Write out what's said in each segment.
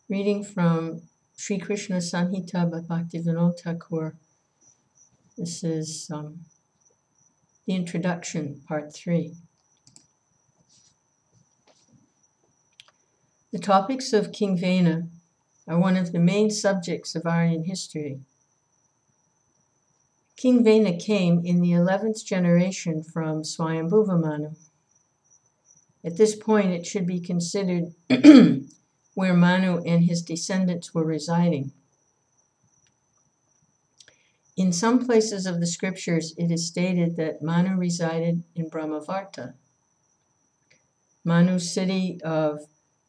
Reading from Sri Krishna Samhita by Bhaktivinode thakur. This is the introduction, part 3. The topics of King Vena are one of the main subjects of Aryan history. King Vena came in the 11th generation from Swayambhuva Manu. At this point, it should be considered where Manu and his descendants were residing. In some places of the scriptures, it is stated that Manu resided in Brahmavarta. Manu's city of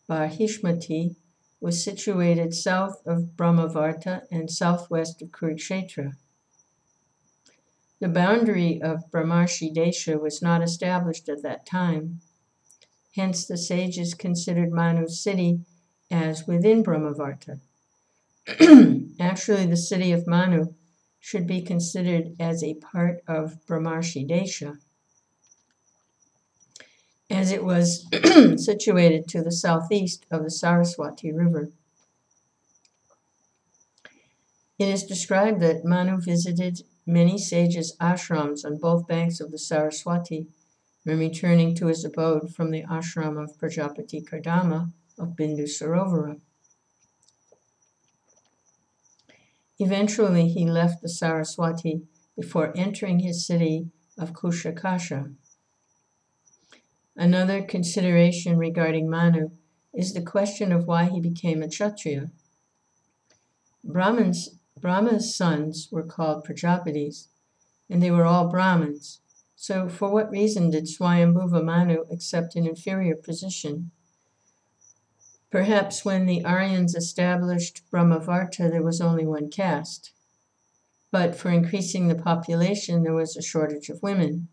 Barhishmati was situated south of Brahmavarta and southwest of Kurukshetra. The boundary of Brahmarshi Desha was not established at that time. Hence, the sages considered Manu's city as within Brahmavarta. Actually, the city of Manu should be considered as a part of Brahmarshi Desha, as it was situated to the southeast of the Saraswati River. It is described that Manu visited many sages' ashrams on both banks of the Saraswati when returning to his abode from the ashram of Prajapati Kardama of Bindu Sarovara. Eventually, he left the Saraswati before entering his city of Kushakasha. Another consideration regarding Manu is the question of why he became a Kshatriya. Brahma's sons were called Prajapatis, and they were all Brahmins. So for what reason did Swayambhuva Manu accept an inferior position? Perhaps when the Aryans established Brahmavarta, there was only one caste. But for increasing the population, there was a shortage of women.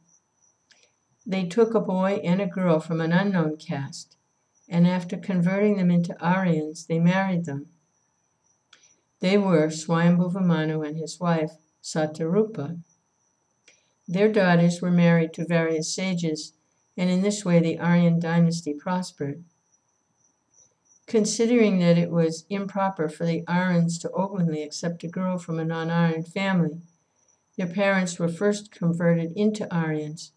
They took a boy and a girl from an unknown caste, and after converting them into Aryans, they married them. They were Swayambhuva Manu and his wife, Satarupa. Their daughters were married to various sages, and in this way the Aryan dynasty prospered. Considering that it was improper for the Aryans to openly accept a girl from a non-Aryan family, their parents were first converted into Aryans,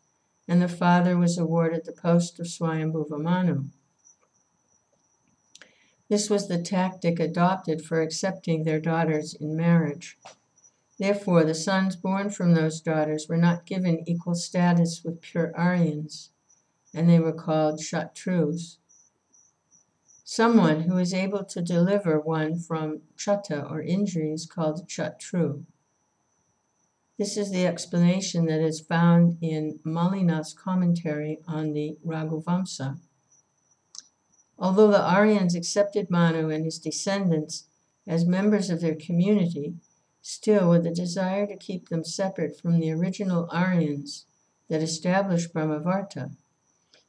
and the father was awarded the post of Swayambhuva Manu. This was the tactic adopted for accepting their daughters in marriage. Therefore, the sons born from those daughters were not given equal status with pure Aryans, and they were called Kshatrus. Someone who is able to deliver one from chata or injury is called a Kshatru. This is the explanation that is found in Malinath's commentary on the Raghuvamsa. Although the Aryans accepted Manu and his descendants as members of their community, still with the desire to keep them separate from the original Aryans that established Brahmavarta,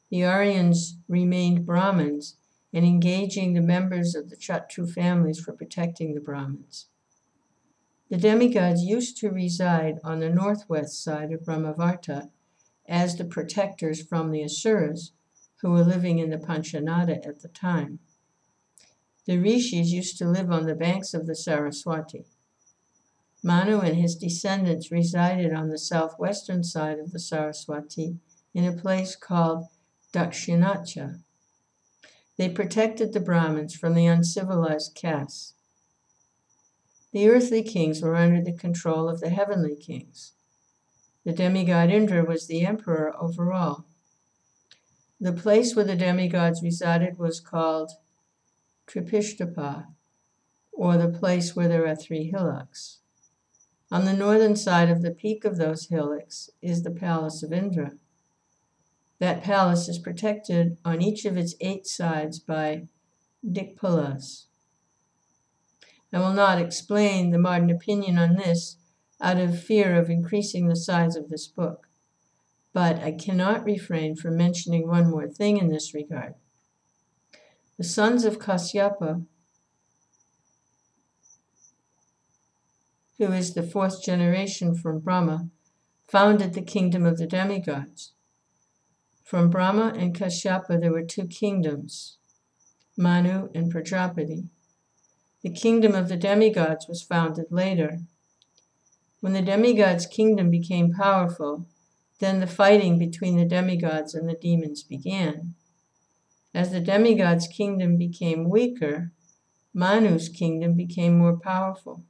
the Aryans remained Brahmins and engaging the members of the Kshatru families for protecting the Brahmins. The demigods used to reside on the northwest side of Brahmavarta as the protectors from the Asuras who were living in the Panchanada at the time. The Rishis used to live on the banks of the Saraswati. Manu and his descendants resided on the southwestern side of the Saraswati in a place called Dakshinacha. They protected the Brahmins from the uncivilized castes. The earthly kings were under the control of the heavenly kings. The demigod Indra was the emperor over all. The place where the demigods resided was called Tripishtapa, or the place where there are 3 hillocks. On the northern side of the peak of those hillocks is the palace of Indra. That palace is protected on each of its 8 sides by Dikpalas. I will not explain the modern opinion on this out of fear of increasing the size of this book, but I cannot refrain from mentioning one more thing in this regard. The sons of Kasyapa, who is the 4th generation from Brahma, founded the kingdom of the demigods. From Brahma and Kashyapa there were 2 kingdoms, Manu and Prajapati. The kingdom of the demigods was founded later. When the demigods' kingdom became powerful, then the fighting between the demigods and the demons began. As the demigods' kingdom became weaker, Manu's kingdom became more powerful.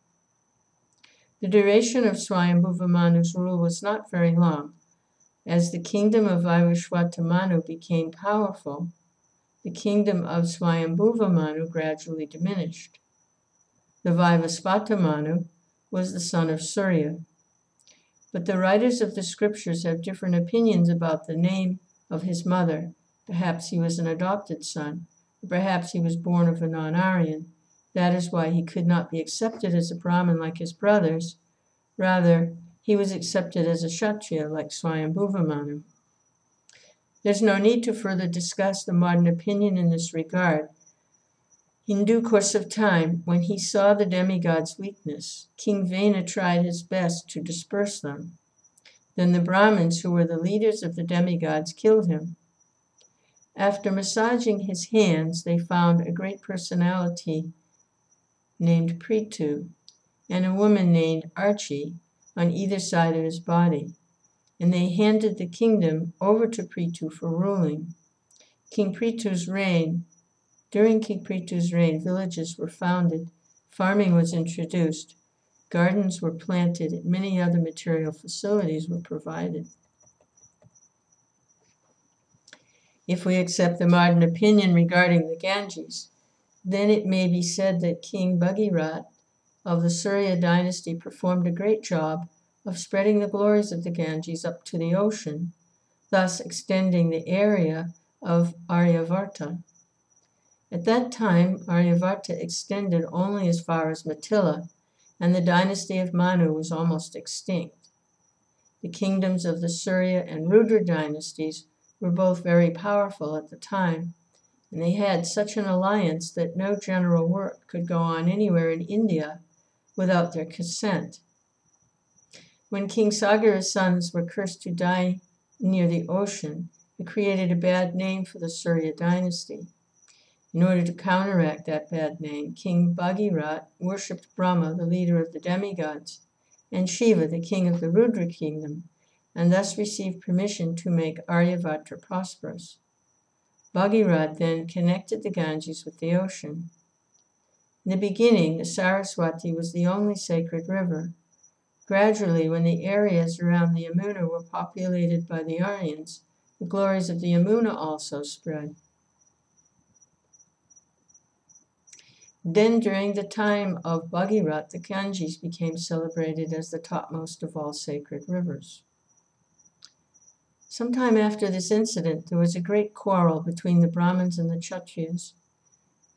The duration of Swayambhuva Manu's rule was not very long. As the kingdom of Vaivashvata Manu became powerful, the kingdom of Swayambhuva Manu gradually diminished. The Vaivasvata Manu was the son of Surya. But the writers of the scriptures have different opinions about the name of his mother. Perhaps he was an adopted son, or perhaps he was born of a non-Aryan. That is why he could not be accepted as a Brahmin like his brothers. Rather, he was accepted as a Kshatriya like Swayambhuva Manu. There's no need to further discuss the modern opinion in this regard. In due course of time, when he saw the demigods' weakness, King Vena tried his best to disperse them. Then the Brahmins, who were the leaders of the demigods, killed him. After massaging his hands, they found a great personality named Prithu and a woman named Archi on either side of his body, and they handed the kingdom over to Prithu for ruling. During King Prithu's reign, villages were founded, farming was introduced, gardens were planted, and many other material facilities were provided. If we accept the modern opinion regarding the Ganges, then it may be said that King Bhagirath of the Surya dynasty performed a great job of spreading the glories of the Ganges up to the ocean, thus extending the area of Aryavarta. At that time, Aryavarta extended only as far as Mithila, and the dynasty of Manu was almost extinct. The kingdoms of the Surya and Rudra dynasties were both very powerful at the time, and they had such an alliance that no general work could go on anywhere in India without their consent. When King Sagara's sons were cursed to die near the ocean, it created a bad name for the Surya dynasty. In order to counteract that bad name, King Bhagirath worshipped Brahma, the leader of the demigods, and Shiva, the king of the Rudra kingdom, and thus received permission to make Aryavarta prosperous. Bhagirath then connected the Ganges with the ocean. In the beginning, the Saraswati was the only sacred river. Gradually, when the areas around the Yamuna were populated by the Aryans, the glories of the Yamuna also spread. Then, during the time of Bhagirath, the Ganges became celebrated as the topmost of all sacred rivers. Sometime after this incident, there was a great quarrel between the Brahmins and the Kshatriyas.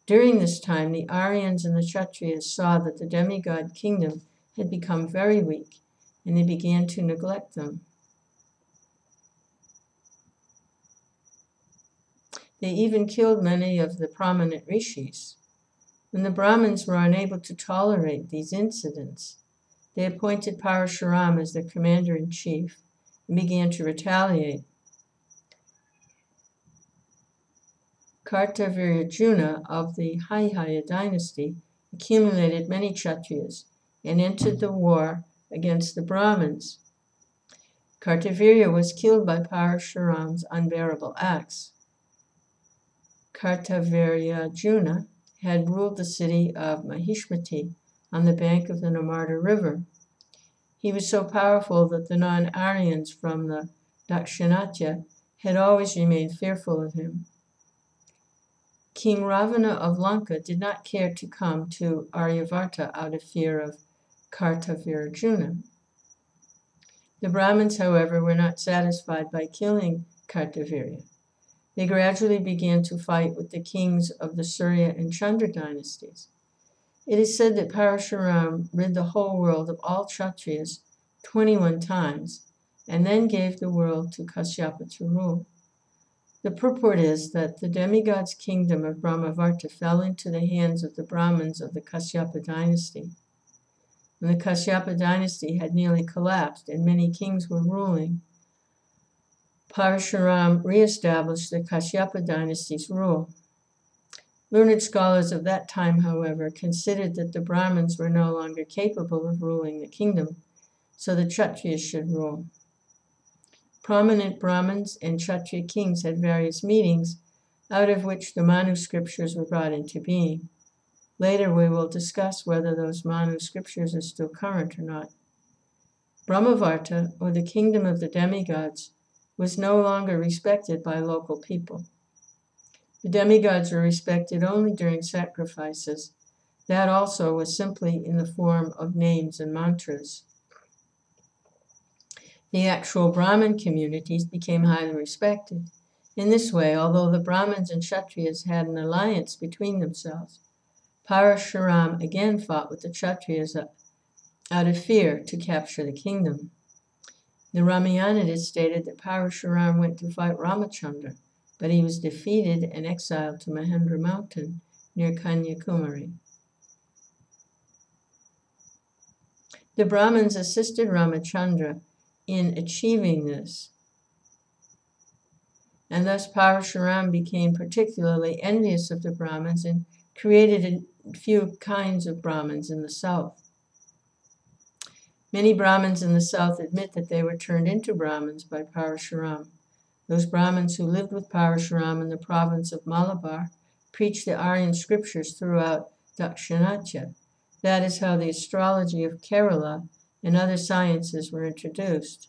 During this time, the Aryans and the Kshatriyas saw that the demigod kingdom had become very weak, and they began to neglect them. They even killed many of the prominent rishis. When the Brahmins were unable to tolerate these incidents, they appointed Parashuram as their commander-in-chief and began to retaliate. Kartavirjuna of the Haihaya dynasty accumulated many Kshatriyas and entered the war against the Brahmins. Kartavirya was killed by Parashuram's unbearable axe. Kartavirjuna had ruled the city of Mahishmati on the bank of the Namarta River. He was so powerful that the non-Aryans from the Dakshinatya had always remained fearful of him. King Ravana of Lanka did not care to come to Aryavarta out of fear of Kartavirjuna. The Brahmins, however, were not satisfied by killing Kartavirya. They gradually began to fight with the kings of the Surya and Chandra dynasties. It is said that Parashuram rid the whole world of all Kshatriyas 21 times, and then gave the world to Kashyapa to rule. The purport is that the demigod's kingdom of Brahmavarta fell into the hands of the Brahmins of the Kashyapa dynasty. When the Kashyapa dynasty had nearly collapsed and many kings were ruling, Parashuram re-established the Kashyapa dynasty's rule. Learned scholars of that time, however, considered that the Brahmins were no longer capable of ruling the kingdom, so the Kshatriyas should rule. Prominent Brahmins and Kshatriya kings had various meetings, out of which the Manu scriptures were brought into being. Later we will discuss whether those Manu scriptures are still current or not. Brahmavarta, or the kingdom of the demigods, was no longer respected by local people. The demigods were respected only during sacrifices. That also was simply in the form of names and mantras. The actual Brahmin communities became highly respected. In this way, although the Brahmins and Kshatriyas had an alliance between themselves, Parashuram again fought with the Kshatriyas out of fear to capture the kingdom. The Ramayana stated that Parashuram went to fight Ramachandra, but he was defeated and exiled to Mahendra Mountain near Kanyakumari. The Brahmins assisted Ramachandra in achieving this, and thus Parashuram became particularly envious of the Brahmins and created a few kinds of Brahmins in the south. Many Brahmins in the south admit that they were turned into Brahmins by Parashuram. Those Brahmins who lived with Parashuram in the province of Malabar preached the Aryan scriptures throughout Dakshinatya. That is how the astrology of Kerala and other sciences were introduced.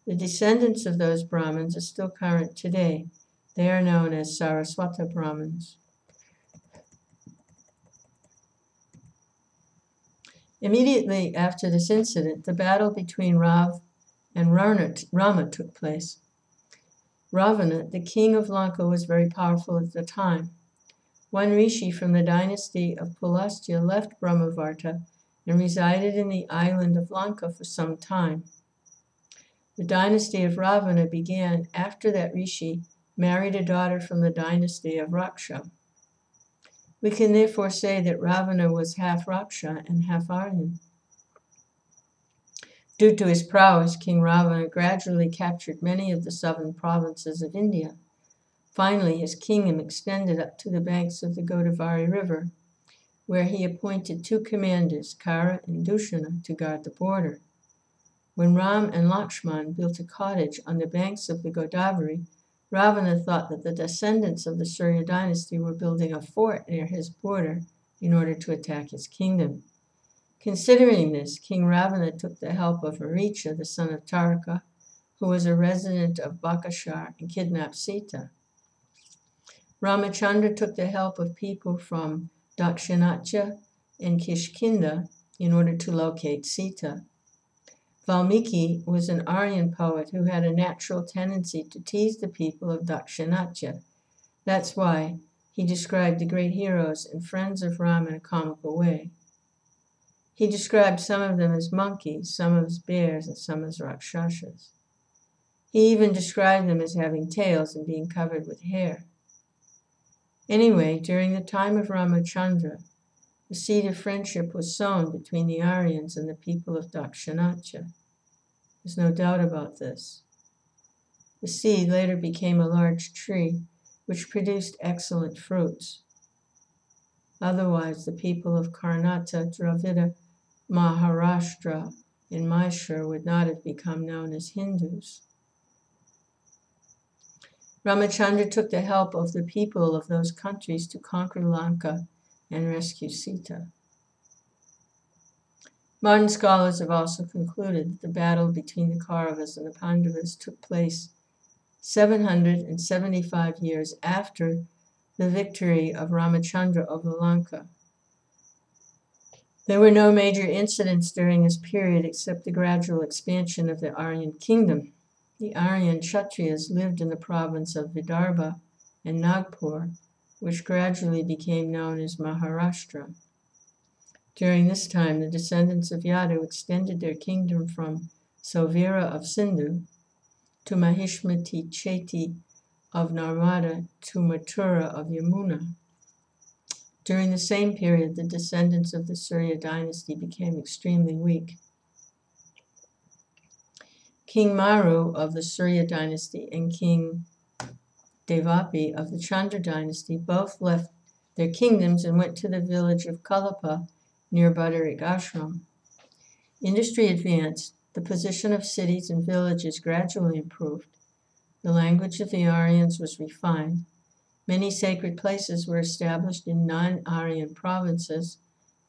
The descendants of those Brahmins are still current today. They are known as Saraswata Brahmins. Immediately after this incident, the battle between Rav and Rama took place. Ravana, the king of Lanka, was very powerful at the time. One rishi from the dynasty of Pulastya left Brahmavarta and resided in the island of Lanka for some time. The dynasty of Ravana began after that rishi married a daughter from the dynasty of Raksha. We can therefore say that Ravana was half Raksha and half Aryan. Due to his prowess, King Ravana gradually captured many of the southern provinces of India. Finally, his kingdom extended up to the banks of the Godavari River, where he appointed two commanders, Kara and Dushana, to guard the border. When Ram and Lakshman built a cottage on the banks of the Godavari, Ravana thought that the descendants of the Surya dynasty were building a fort near his border in order to attack his kingdom. Considering this, King Ravana took the help of Aricha, the son of Taraka, who was a resident of Bakashar, and kidnapped Sita. Ramachandra took the help of people from Dakshinatya and Kishkinda in order to locate Sita. Valmiki was an Aryan poet who had a natural tendency to tease the people of Dakshinatya. That's why he described the great heroes and friends of Ram in a comical way. He described some of them as monkeys, some as bears, and some as rakshasas. He even described them as having tails and being covered with hair. Anyway, during the time of Ramachandra, the seed of friendship was sown between the Aryans and the people of Dakshinatya. There's no doubt about this. The seed later became a large tree, which produced excellent fruits. Otherwise, the people of Karnataka, Dravida, Maharashtra, and Mysore would not have become known as Hindus. Ramachandra took the help of the people of those countries to conquer Lanka and rescue Sita. Modern scholars have also concluded that the battle between the Kauravas and the Pandavas took place 775 years after the victory of Ramachandra over Lanka. There were no major incidents during this period except the gradual expansion of the Aryan kingdom. The Aryan Kshatriyas lived in the province of Vidarbha and Nagpur, which gradually became known as Maharashtra. During this time, the descendants of Yadu extended their kingdom from Sovira of Sindhu to Mahishmati Cheti of Narmada to Mathura of Yamuna. During the same period, the descendants of the Surya dynasty became extremely weak. King Maru of the Surya dynasty and King Devapi of the Chandra dynasty both left their kingdoms and went to the village of Kalapa near Badarik Ashram. Industry advanced. The position of cities and villages gradually improved. The language of the Aryans was refined. Many sacred places were established in non-Aryan provinces,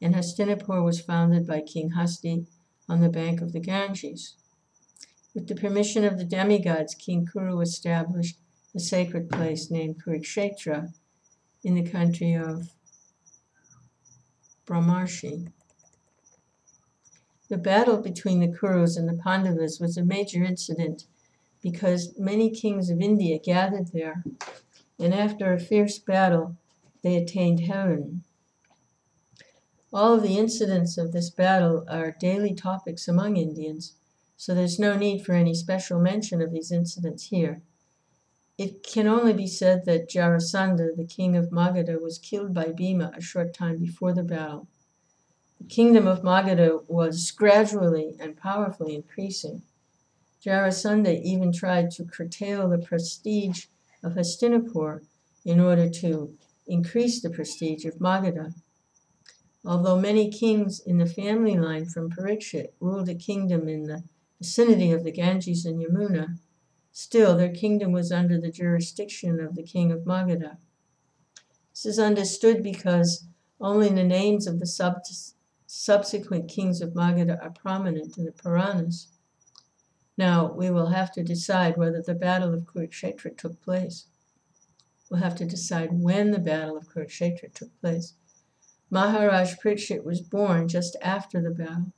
and Hastinapur was founded by King Hasti on the bank of the Ganges. With the permission of the demigods, King Kuru established a sacred place named Kurukshetra in the country of Brahmarshi. The battle between the Kurus and the Pandavas was a major incident because many kings of India gathered there, and after a fierce battle, they attained heaven. All of the incidents of this battle are daily topics among Indians, so there's no need for any special mention of these incidents here. It can only be said that Jarasandha, the king of Magadha, was killed by Bhima a short time before the battle. The kingdom of Magadha was gradually and powerfully increasing. Jarasandha even tried to curtail the prestige of Hastinapur in order to increase the prestige of Magadha. Although many kings in the family line from Parikshit ruled a kingdom in the vicinity of the Ganges and Yamuna, still their kingdom was under the jurisdiction of the king of Magadha. This is understood because only the names of the subsequent kings of Magadha are prominent in the Puranas. Now, we will have to decide whether the battle of Kurukshetra took place. We'll have to decide when the battle of Kurukshetra took place. Maharaj Parikshit was born just after the battle.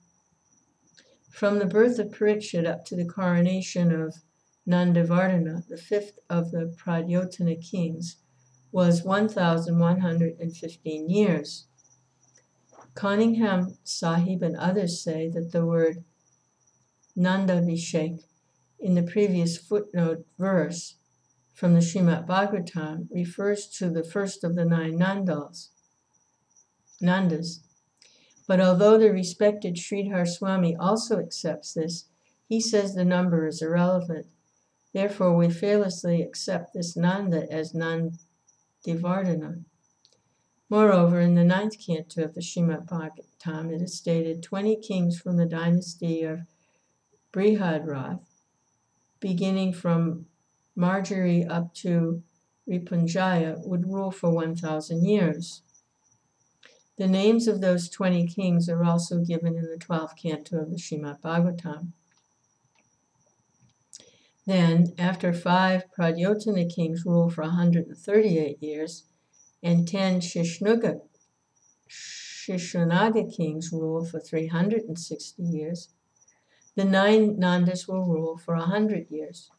From the birth of Parikshit up to the coronation of Nandavardhana, the fifth of the Pradyotana kings, was 1,115 years. Cunningham Sahib and others say that the word Nandavishek in the previous footnote verse from the Srimad Bhagavatam refers to the first of the 9 Nandas. But although the respected Sridhar Swami also accepts this, he says the number is irrelevant. Therefore, we fearlessly accept this Nanda as Nandivardhana. Moreover, in the 9th canto of the Srimad Bhagavatam, it is stated 20 kings from the dynasty of Brihadrath, beginning from Marjorie up to Ripunjaya, would rule for 1,000 years. The names of those 20 kings are also given in the 12th canto of the Srimad Bhagavatam. Then, after 5 Pradyotana kings rule for 138 years, and 10 Shishnunaga kings rule for 360 years, the 9 Nandas will rule for 100 years.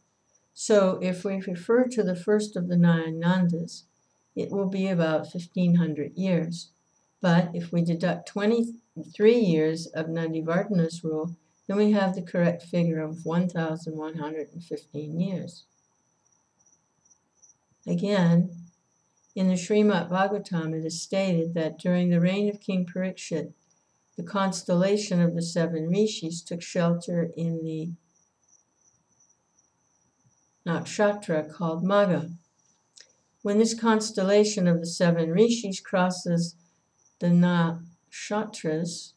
So, if we refer to the first of the 9 Nandas, it will be about 1,500 years. But if we deduct 23 years of Nandivardhana's rule, then we have the correct figure of 1,115 years. Again, in the Srimad Bhagavatam, it is stated that during the reign of King Parikshit, the constellation of the 7 rishis took shelter in the nakshatra called Magha. When this constellation of the 7 rishis crosses the nakshatras,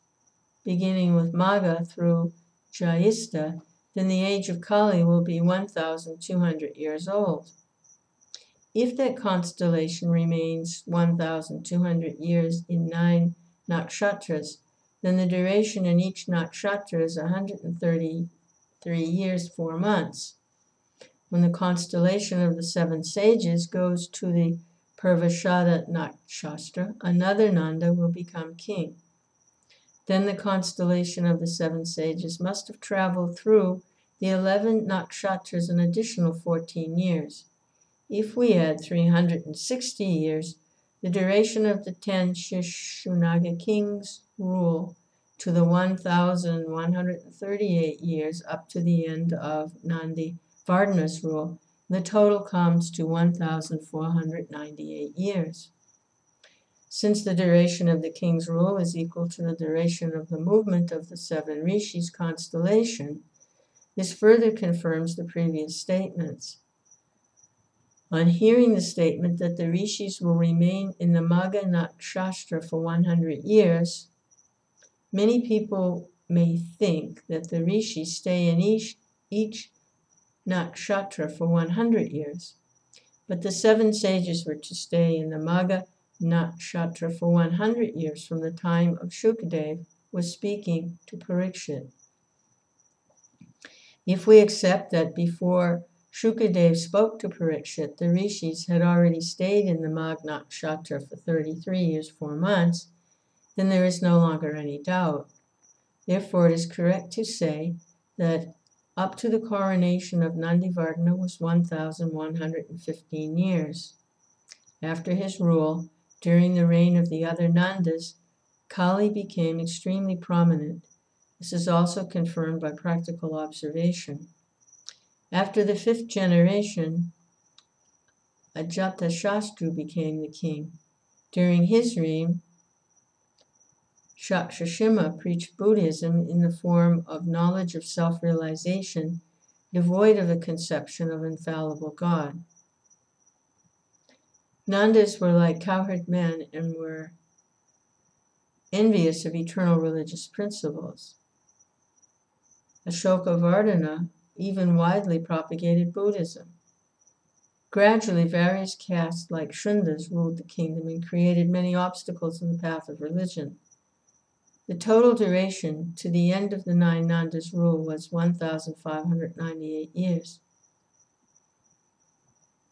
beginning with Magha through Jayista, then the age of Kali will be 1,200 years old. If that constellation remains 1,200 years in 9 nakshatras, then the duration in each nakshatra is 133 years, 4 months. When the constellation of the 7 sages goes to the Purvashada nakshatra, another Nanda will become king. Then the constellation of the 7 sages must have traveled through the 11 nakshatras an additional 14 years. If we add 360 years, the duration of the 10 Shishnunaga kings' rule to the 1,138 years up to the end of Nandivardhana's rule, the total comes to 1,498 years. Since the duration of the king's rule is equal to the duration of the movement of the 7 rishis constellation, this further confirms the previous statements. On hearing the statement that the rishis will remain in the Magha Nakshatra for 100 years, many people may think that the rishis stay in each nakshatra for 100 years, but the 7 sages were to stay in the Magha Nakshatra for 100 years from the time of Shukadev was speaking to Parikshit. If we accept that before Shukadev spoke to Parikshit, the rishis had already stayed in the Magha Nakshatra for 33 years, 4 months, then there is no longer any doubt. Therefore, it is correct to say that up to the coronation of Nandivardhana was 1,115 years. After his rule, during the reign of the other Nandas, Kali became extremely prominent. This is also confirmed by practical observation. After the 5th generation, Ajatashatru became the king. During his reign, Shakshashima preached Buddhism in the form of knowledge of self-realization, devoid of a conception of infallible God. Nandas were like cowherd men and were envious of eternal religious principles. Ashoka even widely propagated Buddhism. Gradually, various castes like Shundas ruled the kingdom and created many obstacles in the path of religion. The total duration to the end of the 9 Nandas' rule was 1,598 years.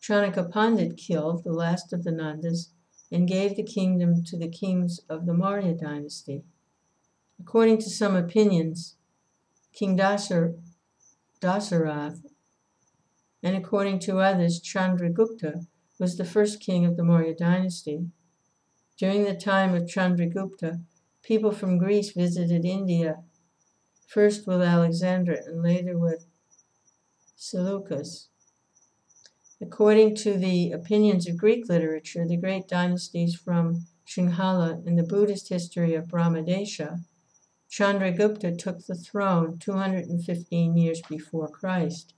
Chanaka Pandit killed the last of the Nandas and gave the kingdom to the kings of the Maurya dynasty. According to some opinions, King Dasarath, and according to others, Chandragupta was the first king of the Maurya dynasty. During the time of Chandragupta, people from Greece visited India, first with Alexander and later with Seleucus. According to the opinions of Greek literature, the great dynasties from Singhala and the Buddhist history of Brahmadesha, Chandragupta took the throne 215 years before Christ.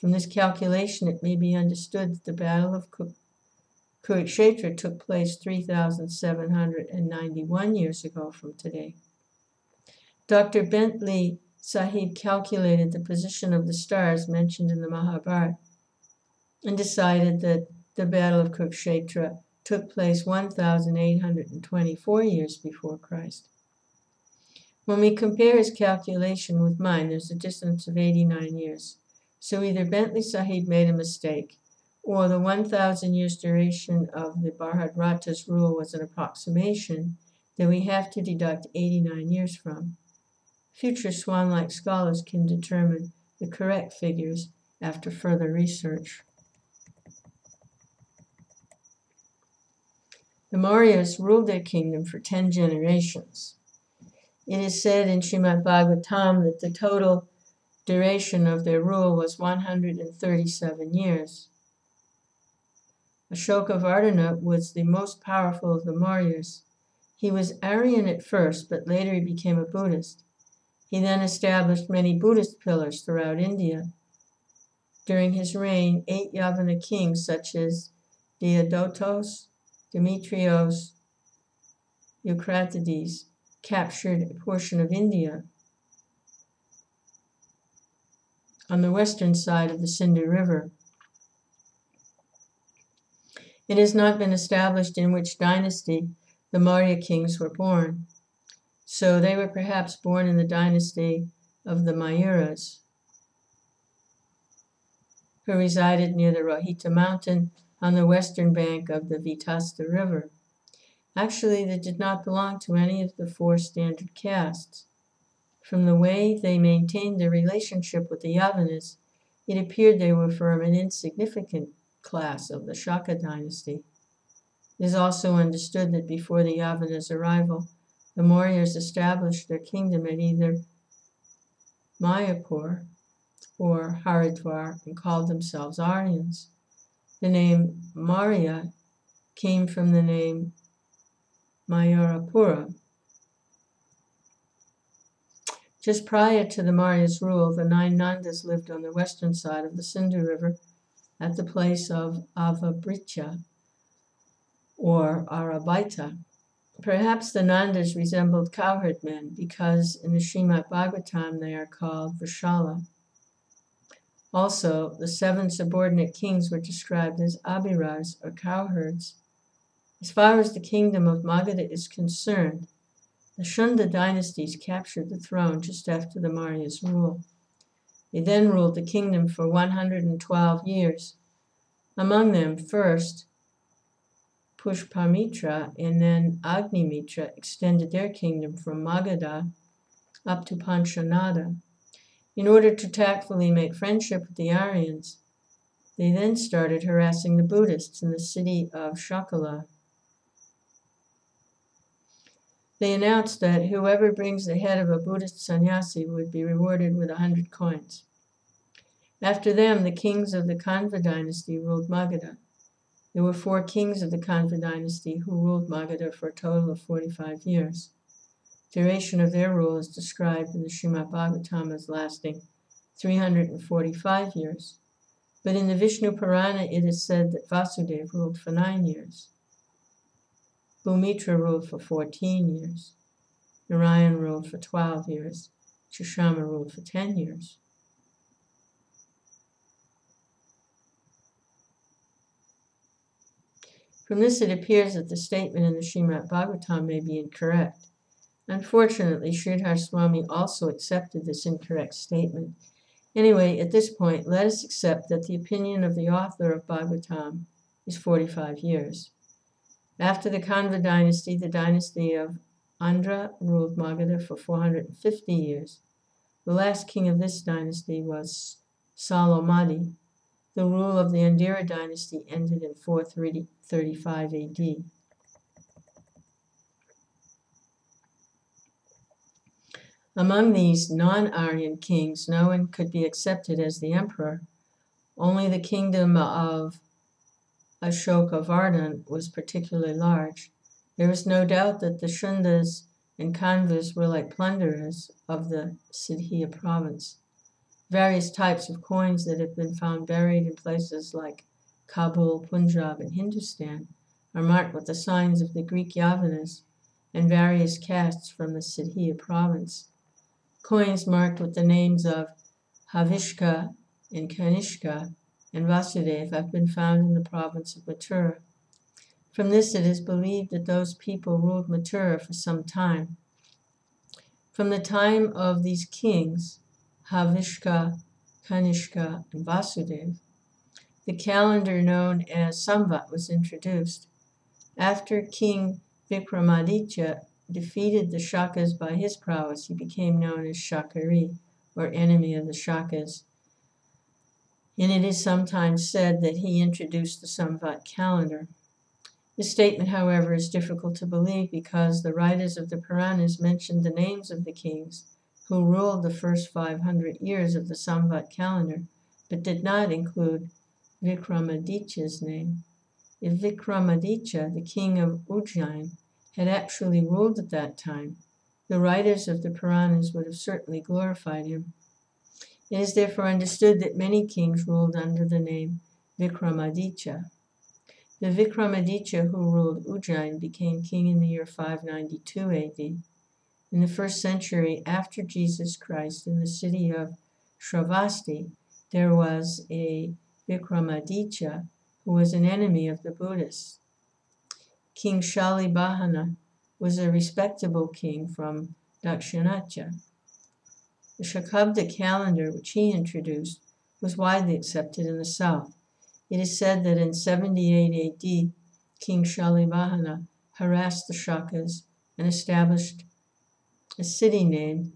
From this calculation, it may be understood that the Battle of Kurukshetra took place 3,791 years ago from today. Dr. Bentley Sahib calculated the position of the stars mentioned in the Mahabharata and decided that the Battle of Kurukshetra took place 1,824 years before Christ. When we compare his calculation with mine, there's a distance of 89 years. So either Bentley Sahib made a mistake, or the 1,000 years duration of the Bharata rule was an approximation that we have to deduct 89 years from. Future swan-like scholars can determine the correct figures after further research. The Mauryas ruled their kingdom for 10 generations. It is said in Srimad Bhagavatam that the total duration of their rule was 137 years. Ashoka was the most powerful of the Mauryas. He was Aryan at first, but later he became a Buddhist. He then established many Buddhist pillars throughout India. During his reign, 8 Yavana kings such as Diodotos, Demetrios, Eucratides captured a portion of India on the western side of the Sindhu River. It has not been established in which dynasty the Maurya kings were born, so they were perhaps born in the dynasty of the Mayuras, who resided near the Rohita mountain on the western bank of the Vitasta River. Actually, they did not belong to any of the 4 standard castes. From the way they maintained their relationship with the Yavanas, it appeared they were from an insignificant class of the Shaka dynasty. It is also understood that before the Yavanas' arrival, the Mauryas established their kingdom at either Mayapur or Haridwar and called themselves Aryans. The name Maurya came from the name Mayurapura. Just prior to the Mauryas' rule, the 9 Nandas lived on the western side of the Sindhu River at the place of Avabricha or Arabaita. Perhaps the Nandas resembled cowherd men because in the Srimad Bhagavatam they are called Vrishala. Also, the 7 subordinate kings were described as Abhirars or cowherds. As far as the kingdom of Magadha is concerned, the Shunda dynasties captured the throne just after the Maurya's rule. They then ruled the kingdom for 112 years. Among them, first Pushpamitra and then Agnimitra extended their kingdom from Magadha up to Panchanada. In order to tactfully make friendship with the Aryans, they then started harassing the Buddhists in the city of Shakala. They announced that whoever brings the head of a Buddhist sannyasi would be rewarded with 100 coins. After them, the kings of the Kanva dynasty ruled Magadha. There were 4 kings of the Kanva dynasty who ruled Magadha for a total of 45 years. The duration of their rule is described in the Srimad Bhagavatam as lasting 345 years. But in the Vishnu Purana, it is said that Vasudeva ruled for 9 years. Bhumitra ruled for 14 years. Narayan ruled for 12 years. Sushama ruled for 10 years. From this, it appears that the statement in the Srimad Bhagavatam may be incorrect. Unfortunately, Sridhar Swami also accepted this incorrect statement. Anyway, at this point, let us accept that the opinion of the author of Bhagavatam is 45 years. After the Kanva dynasty, the dynasty of Andhra ruled Magadha for 450 years. The last king of this dynasty was Salomadi. The rule of the Andhra dynasty ended in 435 AD. Among these non-Aryan kings, no one could be accepted as the emperor. Only the kingdom of Ashokavardhan was particularly large. There is no doubt that the Shundas and Kanvas were like plunderers of the Sidhiya province. Various types of coins that have been found buried in places like Kabul, Punjab, and Hindustan are marked with the signs of the Greek Yavanas and various castes from the Sidhiya province. Coins marked with the names of Havishka and Kanishka and Vasudeva have been found in the province of Mathura. From this, it is believed that those people ruled Mathura for some time. From the time of these kings, Havishka, Kanishka, and Vasudeva, the calendar known as Samvat was introduced. After King Vikramaditya defeated the Shakas by his prowess, he became known as Shakari, or enemy of the Shakas. And it is sometimes said that he introduced the Samvat calendar. This statement, however, is difficult to believe because the writers of the Puranas mentioned the names of the kings who ruled the first 500 years of the Samvat calendar, but did not include Vikramaditya's name. If Vikramaditya, the king of Ujjain, had actually ruled at that time, the writers of the Puranas would have certainly glorified him. It is therefore understood that many kings ruled under the name Vikramaditya. The Vikramaditya who ruled Ujjain became king in the year 592 AD. In the 1st century after Jesus Christ, in the city of Shravasti, there was a Vikramaditya who was an enemy of the Buddhists. King Shalibhahana was a respectable king from Dakshinatya. The Shakabda calendar, which he introduced, was widely accepted in the south. It is said that in 78 AD, King Shalibhahana harassed the Shakas and established a city named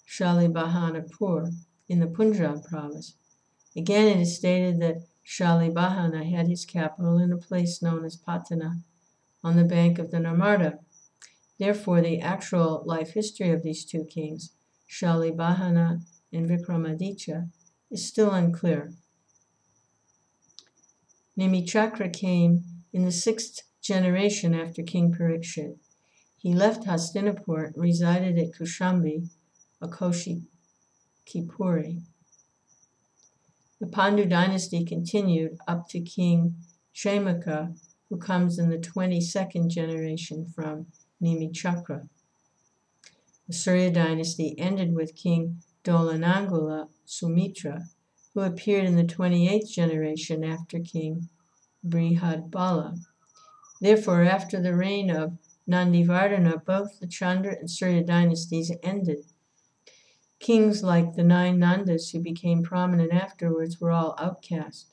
Shalibhahanapur in the Punjab province. Again, it is stated that Shalibhahana had his capital in a place known as Patna on the bank of the Narmada. Therefore, the actual life history of these two kings, Shalibhahana and Vikramaditya, is still unclear. Nimichakra came in the 6th generation after King Parikshit. He left Hastinapur and resided at Kushambi, a Koshikipuri. The Pandu dynasty continued up to King Kshamaka, who comes in the 22nd generation from Nimichakra. The Surya dynasty ended with King Dolanangula Sumitra, who appeared in the 28th generation after King Brihadbala. Therefore, after the reign of Nandivardhana, both the Chandra and Surya dynasties ended. Kings like the 9 Nandas who became prominent afterwards were all outcast.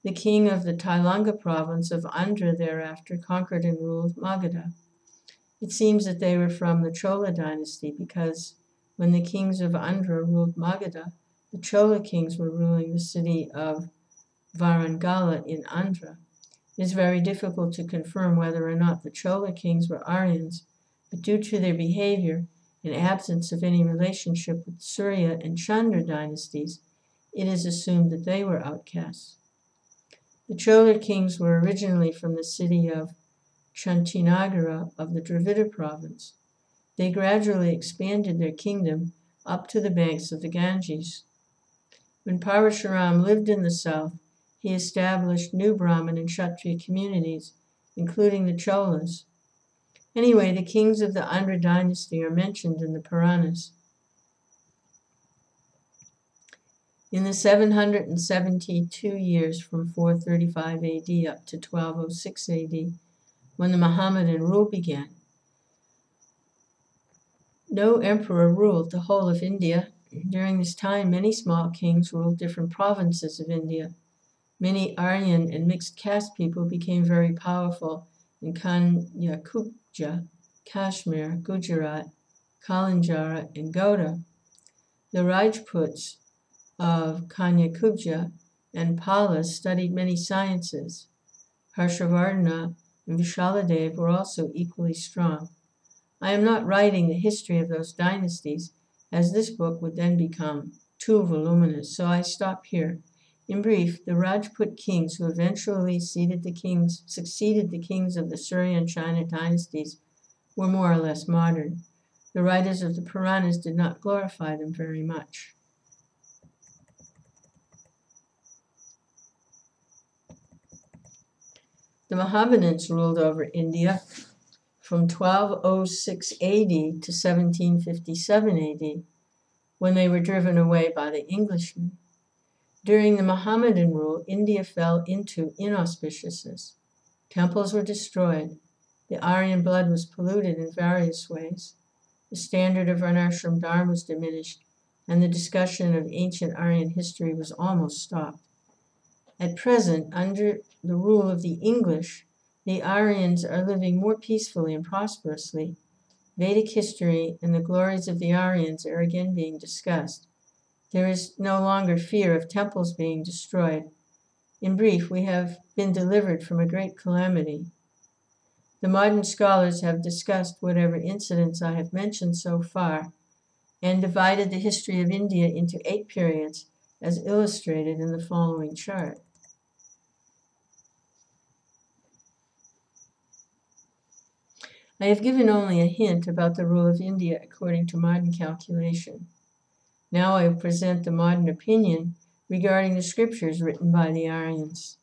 The king of the Tailanga province of Andhra thereafter conquered and ruled Magadha. It seems that they were from the Chola dynasty because when the kings of Andhra ruled Magadha, the Chola kings were ruling the city of Varangala in Andhra. It is very difficult to confirm whether or not the Chola kings were Aryans, but due to their behavior and absence of any relationship with Surya and Chandra dynasties, it is assumed that they were outcasts. The Chola kings were originally from the city of Chantinagara of the Dravida province. They gradually expanded their kingdom up to the banks of the Ganges. When Parashuram lived in the south, he established new Brahmin and Kshatriya communities, including the Cholas. Anyway, the kings of the Andhra dynasty are mentioned in the Puranas. In the 772 years from 435 AD up to 1206 AD, when the Mohammedan rule began, no emperor ruled the whole of India. During this time, many small kings ruled different provinces of India. Many Aryan and mixed caste people became very powerful in Kanyakubja, Kashmir, Gujarat, Kalinjara, and Gauda. The Rajputs of Kanyakubja and Palas studied many sciences. Harshavardhana and Vishaladev were also equally strong. I am not writing the history of those dynasties, as this book would then become too voluminous, so I stop here. In brief, the Rajput kings who eventually succeeded the kings of the Surya and China dynasties were more or less modern. The writers of the Puranas did not glorify them very much. The Mohammedans ruled over India from 1206 AD to 1757 AD, when they were driven away by the Englishmen. During the Mohammedan rule, India fell into inauspiciousness. Temples were destroyed. The Aryan blood was polluted in various ways. The standard of Varnashram Dharma was diminished, and the discussion of ancient Aryan history was almost stopped. At present, under the rule of the English, the Aryans are living more peacefully and prosperously. Vedic history and the glories of the Aryans are again being discussed. There is no longer fear of temples being destroyed. In brief, we have been delivered from a great calamity. The modern scholars have discussed whatever incidents I have mentioned so far and divided the history of India into 8 periods, as illustrated in the following chart. I have given only a hint about the rule of India according to modern calculation. Now I present the modern opinion regarding the scriptures written by the Aryans.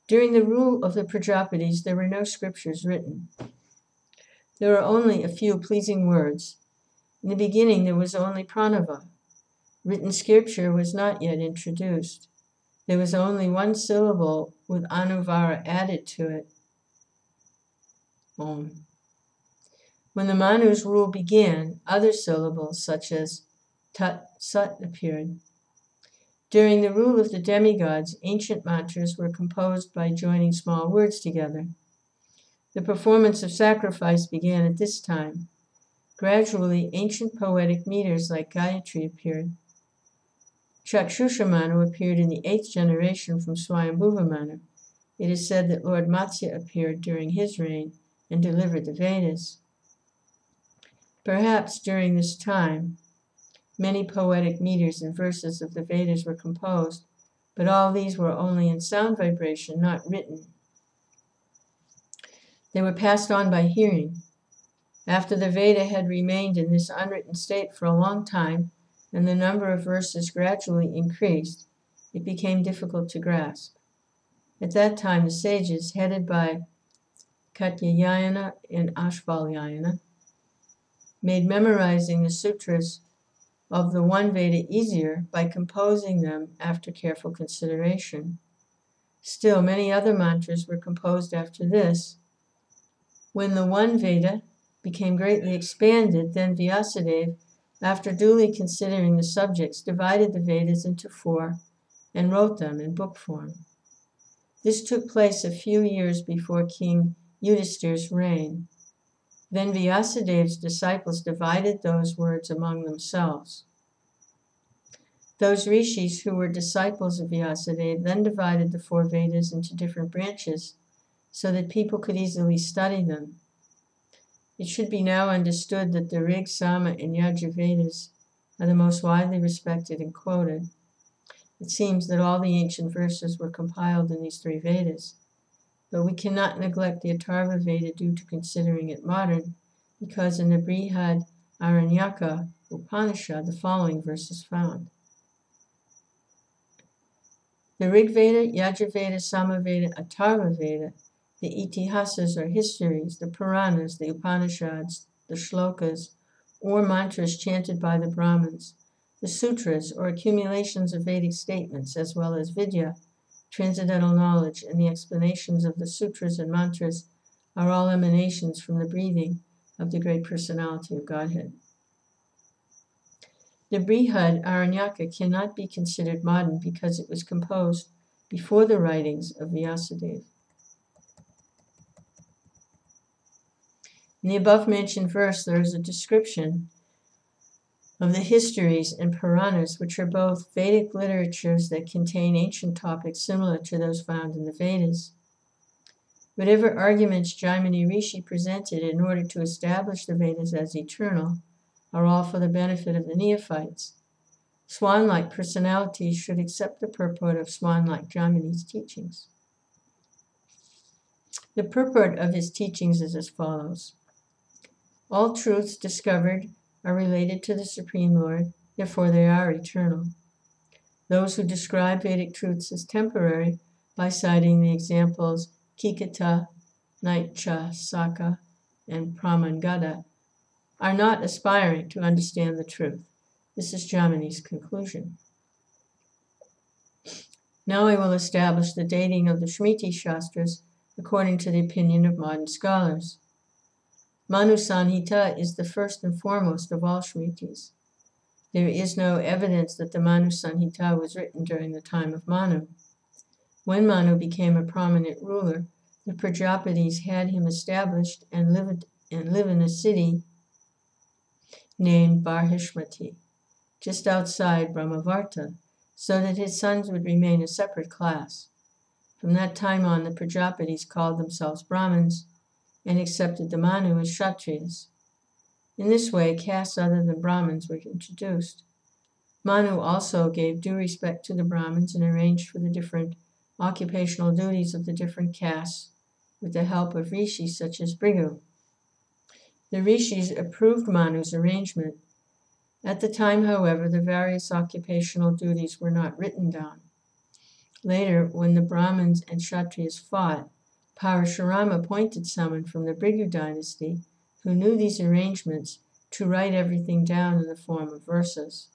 During the rule of the Prajapatis, there were no scriptures written. There were only a few pleasing words. In the beginning, there was only pranava. Written scripture was not yet introduced. There was only one syllable with anuvara added to it. Om. When the Manu's rule began, other syllables such as tat, sat appeared. During the rule of the demigods, ancient mantras were composed by joining small words together. The performance of sacrifice began at this time. Gradually, ancient poetic meters like Gayatri appeared. Chakshusha Manu appeared in the 8th generation from Swayambhuva Manu. It is said that Lord Matsya appeared during his reign and delivered the Vedas. Perhaps during this time, many poetic meters and verses of the Vedas were composed, but all these were only in sound vibration, not written. They were passed on by hearing. After the Veda had remained in this unwritten state for a long time, and the number of verses gradually increased, it became difficult to grasp. At that time, the sages, headed by Katyayana and Ashvalyayana, made memorizing the sutras of the one Veda easier by composing them after careful consideration. Still, many other mantras were composed after this. When the one Veda became greatly expanded, then Vyasadeva, after duly considering the subjects, divided the Vedas into 4 and wrote them in book form. This took place a few years before King Yudhishthir's reign. Then Vyasadeva's disciples divided those words among themselves. Those rishis who were disciples of Vyasadeva then divided the 4 Vedas into different branches so that people could easily study them. It should be now understood that the Rig, Sama, and Yajur Vedas are the most widely respected and quoted. It seems that all the ancient verses were compiled in these 3 Vedas, but we cannot neglect the Atharva Veda due to considering it modern, because in the Brihad Aranyaka Upanishad the following verse is found. The Rig Veda, Yajur Veda, Sama Veda, Atharva Veda, the Itihasas or histories, the Puranas, the Upanishads, the Shlokas, or mantras chanted by the Brahmins, the Sutras, or accumulations of Vedic statements, as well as Vidya, transcendental knowledge, and the explanations of the Sutras and mantras are all emanations from the breathing of the great personality of Godhead. The Brihad Aranyaka cannot be considered modern because it was composed before the writings of Vyasadeva. In the above-mentioned verse, there is a description of the histories and Puranas, which are both Vedic literatures that contain ancient topics similar to those found in the Vedas. Whatever arguments Jaimini Rishi presented in order to establish the Vedas as eternal are all for the benefit of the neophytes. Swan-like personalities should accept the purport of Swan-like Jaimini's teachings. The purport of his teachings is as follows. All truths discovered are related to the Supreme Lord, therefore they are eternal. Those who describe Vedic truths as temporary by citing the examples Kikata, Naitcha, Saka, and Pramangada are not aspiring to understand the truth. This is Jaimini's conclusion. Now I will establish the dating of the Shmiti Shastras according to the opinion of modern scholars. Manu Samhita is the first and foremost of all Shmitis. There is no evidence that the Manu Samhita was written during the time of Manu. When Manu became a prominent ruler, the Prajapatis had him established and live in a city named Barhishmati, just outside Brahmavarta, so that his sons would remain a separate class. From that time on, the Prajapatis called themselves Brahmins and accepted the Manu as Kshatriyas. In this way, castes other than Brahmins were introduced. Manu also gave due respect to the Brahmins and arranged for the different occupational duties of the different castes with the help of rishis such as Bhrigu. The rishis approved Manu's arrangement. At the time, however, the various occupational duties were not written down. Later, when the Brahmins and Kshatriyas fought, Parashuram appointed someone from the Bhrigu dynasty who knew these arrangements to write everything down in the form of verses.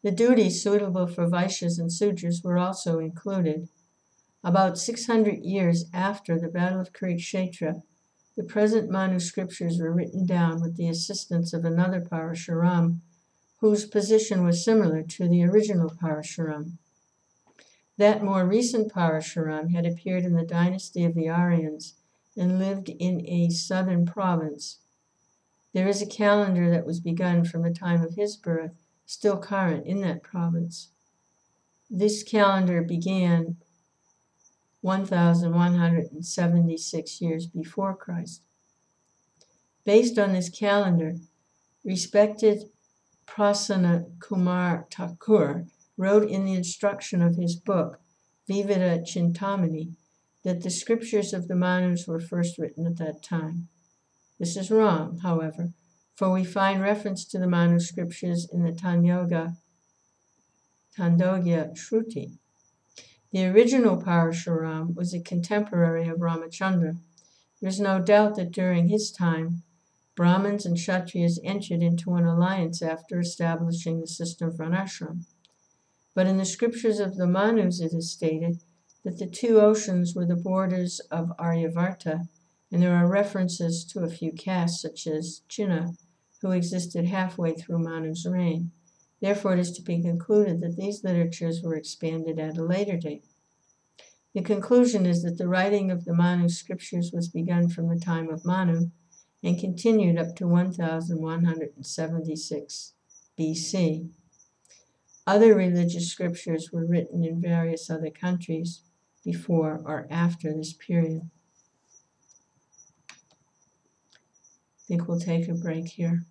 The duties suitable for Vaishyas and Sudras were also included. About 600 years after the Battle of Kurukshetra, the present Manu scriptures were written down with the assistance of another Parashuram, whose position was similar to the original Parashuram. That more recent Parashuram had appeared in the dynasty of the Aryans and lived in a southern province. There is a calendar that was begun from the time of his birth, still current in that province. This calendar began 1,176 years before Christ. Based on this calendar, respected Prasanna Kumar Thakur wrote in the instruction of his book, Vivida Chintamani, that the scriptures of the Manus were first written at that time. This is wrong, however, for we find reference to the Manu scriptures in the Tandogya Shruti. The original Parashuram was a contemporary of Ramachandra. There is no doubt that during his time, Brahmins and Kshatriyas entered into an alliance after establishing the system of Varnashram. But in the scriptures of the Manus it is stated that the two oceans were the borders of Aryavarta, and there are references to a few castes such as Chinna, who existed halfway through Manu's reign. Therefore, it is to be concluded that these literatures were expanded at a later date. The conclusion is that the writing of the Manu scriptures was begun from the time of Manu and continued up to 1176 BC. Other religious scriptures were written in various other countries before or after this period. I think we'll take a break here.